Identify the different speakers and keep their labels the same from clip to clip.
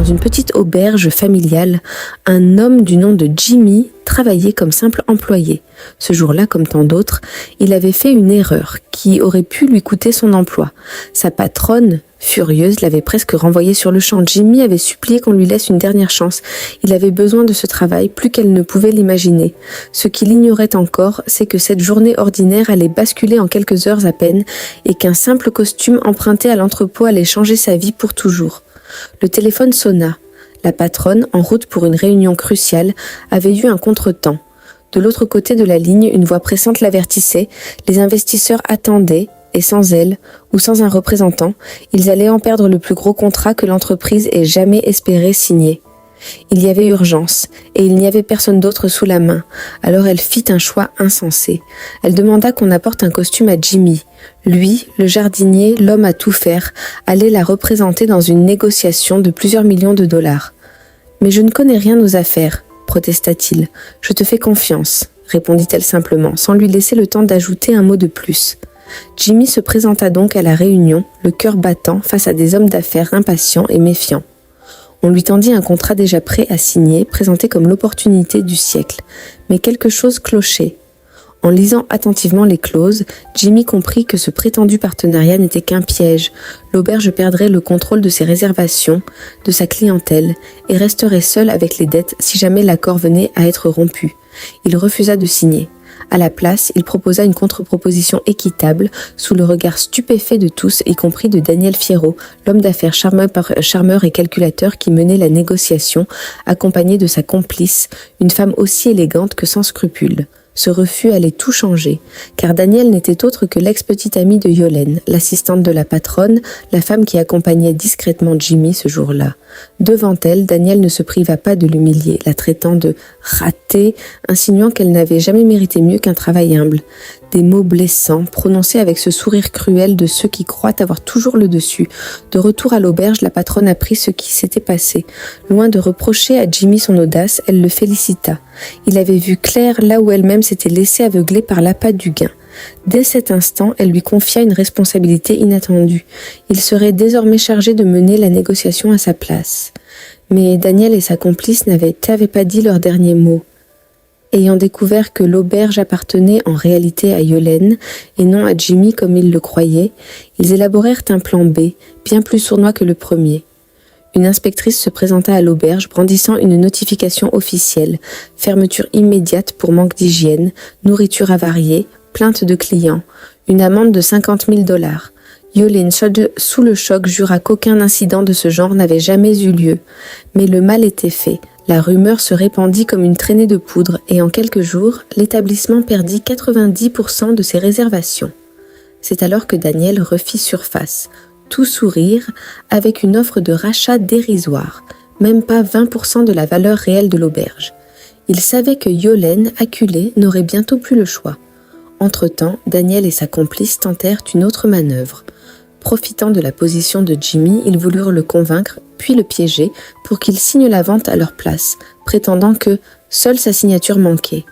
Speaker 1: dans une petite auberge familiale, un homme du nom de Jimmy travaillait comme simple employé. Ce jour-là, comme tant d'autres, il avait fait une erreur qui aurait pu lui coûter son emploi. Sa patronne, furieuse, l'avait presque renvoyé sur le champ. Jimmy avait supplié qu'on lui laisse une dernière chance. Il avait besoin de ce travail plus qu'elle ne pouvait l'imaginer. Ce qu'il ignorait encore, c'est que cette journée ordinaire allait basculer en quelques heures à peine et qu'un simple costume emprunté à l'entrepôt allait changer sa vie pour toujours. Le téléphone sonna. La patronne, en route pour une réunion cruciale, avait eu un contretemps. De l'autre côté de la ligne, une voix pressante l'avertissait. Les investisseurs attendaient, et sans elle, ou sans un représentant, ils allaient en perdre le plus gros contrat que l'entreprise ait jamais espéré signer. Il y avait urgence, et il n'y avait personne d'autre sous la main. Alors elle fit un choix insensé. Elle demanda qu'on apporte un costume à Jimmy. Lui, le jardinier, l'homme à tout faire, allait la représenter dans une négociation de plusieurs millions de dollars. « Mais je ne connais rien aux affaires », protesta-t-il. « Je te fais confiance », répondit-elle simplement, sans lui laisser le temps d'ajouter un mot de plus. Jimmy se présenta donc à la réunion, le cœur battant face à des hommes d'affaires impatients et méfiants. On lui tendit un contrat déjà prêt à signer, présenté comme l'opportunité du siècle. Mais quelque chose clochait. En lisant attentivement les clauses, Jimmy comprit que ce prétendu partenariat n'était qu'un piège. L'auberge perdrait le contrôle de ses réservations, de sa clientèle, et resterait seule avec les dettes si jamais l'accord venait à être rompu. Il refusa de signer. À la place, il proposa une contre-proposition équitable, sous le regard stupéfait de tous, y compris de Daniel Fierro, l'homme d'affaires charmeur et calculateur qui menait la négociation, accompagné de sa complice, une femme aussi élégante que sans scrupules. Ce refus allait tout changer, car Daniel n'était autre que l'ex-petite amie de Yolène, l'assistante de la patronne, la femme qui accompagnait discrètement Jimmy ce jour-là. Devant elle, Daniel ne se priva pas de l'humilier, la traitant de « ratée », insinuant qu'elle n'avait jamais mérité mieux qu'un travail humble. Des mots blessants, prononcés avec ce sourire cruel de ceux qui croient avoir toujours le dessus. De retour à l'auberge, la patronne apprit ce qui s'était passé. Loin de reprocher à Jimmy son audace, elle le félicita. Il avait vu clair là où elle-même s'était laissée aveugler par l'appât du gain. Dès cet instant, elle lui confia une responsabilité inattendue. Il serait désormais chargé de mener la négociation à sa place. Mais Daniel et sa complice n'avaient pas dit leur dernier mot. Ayant découvert que l'auberge appartenait en réalité à Yolène et non à Jimmy comme ils le croyaient, ils élaborèrent un plan B, bien plus sournois que le premier. Une inspectrice se présenta à l'auberge brandissant une notification officielle, fermeture immédiate pour manque d'hygiène, nourriture avariée, plainte de clients, une amende de 50 000 $. Yolène, sous le choc, jura qu'aucun incident de ce genre n'avait jamais eu lieu. Mais le mal était fait. La rumeur se répandit comme une traînée de poudre et en quelques jours, l'établissement perdit 90% de ses réservations. C'est alors que Daniel refit surface, tout sourire, avec une offre de rachat dérisoire, même pas 20% de la valeur réelle de l'auberge. Il savait que Yolène, acculée, n'aurait bientôt plus le choix. Entre-temps, Daniel et sa complice tentèrent une autre manœuvre. Profitant de la position de Jimmy, ils voulurent le convaincre, puis le piéger, pour qu'il signe la vente à leur place, prétendant que seule sa signature manquait.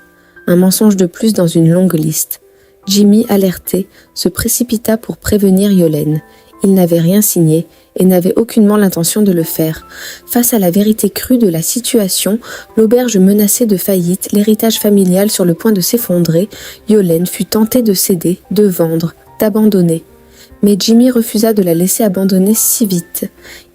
Speaker 1: Un mensonge de plus dans une longue liste. Jimmy, alerté, se précipita pour prévenir Yolène. Il n'avait rien signé et n'avait aucunement l'intention de le faire. Face à la vérité crue de la situation, l'auberge menaçait de faillite, l'héritage familial sur le point de s'effondrer, Yolène fut tentée de céder, de vendre, d'abandonner. Mais Jimmy refusa de la laisser abandonner si vite.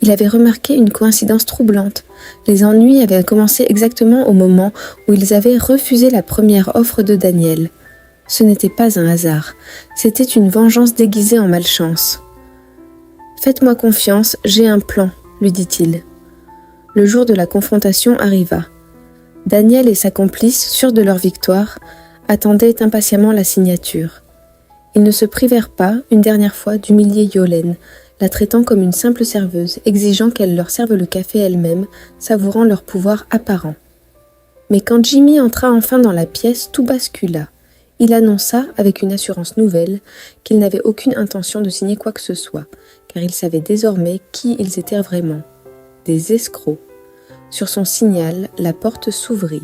Speaker 1: Il avait remarqué une coïncidence troublante. Les ennuis avaient commencé exactement au moment où ils avaient refusé la première offre de Daniel. Ce n'était pas un hasard, c'était une vengeance déguisée en malchance. « Faites-moi confiance, j'ai un plan », lui dit-il. Le jour de la confrontation arriva. Daniel et sa complice, sûrs de leur victoire, attendaient impatiemment la signature. Ils ne se privèrent pas, une dernière fois, d'humilier Yolène, la traitant comme une simple serveuse, exigeant qu'elle leur serve le café elle-même, savourant leur pouvoir apparent. Mais quand Jimmy entra enfin dans la pièce, tout bascula. Il annonça, avec une assurance nouvelle, qu'il n'avait aucune intention de signer quoi que ce soit, car il savait désormais qui ils étaient vraiment. Des escrocs. Sur son signal, la porte s'ouvrit.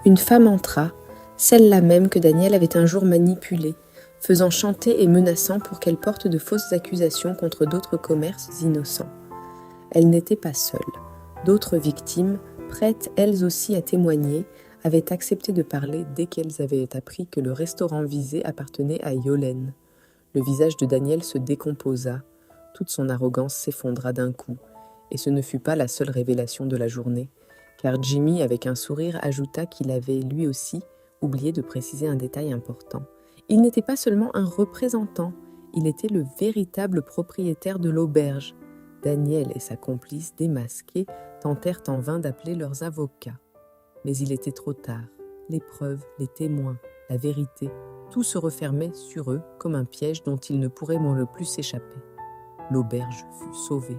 Speaker 1: Une femme entra, celle-là même que Daniel avait un jour manipulée, faisant chanter et menaçant pour qu'elle porte de fausses accusations contre d'autres commerces innocents. Elle n'était pas seule. D'autres victimes, prêtes elles aussi à témoigner, avaient accepté de parler dès qu'elles avaient appris que le restaurant visé appartenait à Yolène. Le visage de Daniel se décomposa, toute son arrogance s'effondra d'un coup, et ce ne fut pas la seule révélation de la journée, car Jimmy, avec un sourire, ajouta qu'il avait lui aussi oublié de préciser un détail important. Il n'était pas seulement un représentant, il était le véritable propriétaire de l'auberge. Daniel et sa complice, démasqués, tentèrent en vain d'appeler leurs avocats. Mais il était trop tard. Les preuves, les témoins, la vérité, tout se refermait sur eux comme un piège dont ils ne pourraient plus s'échapper. L'auberge fut sauvée.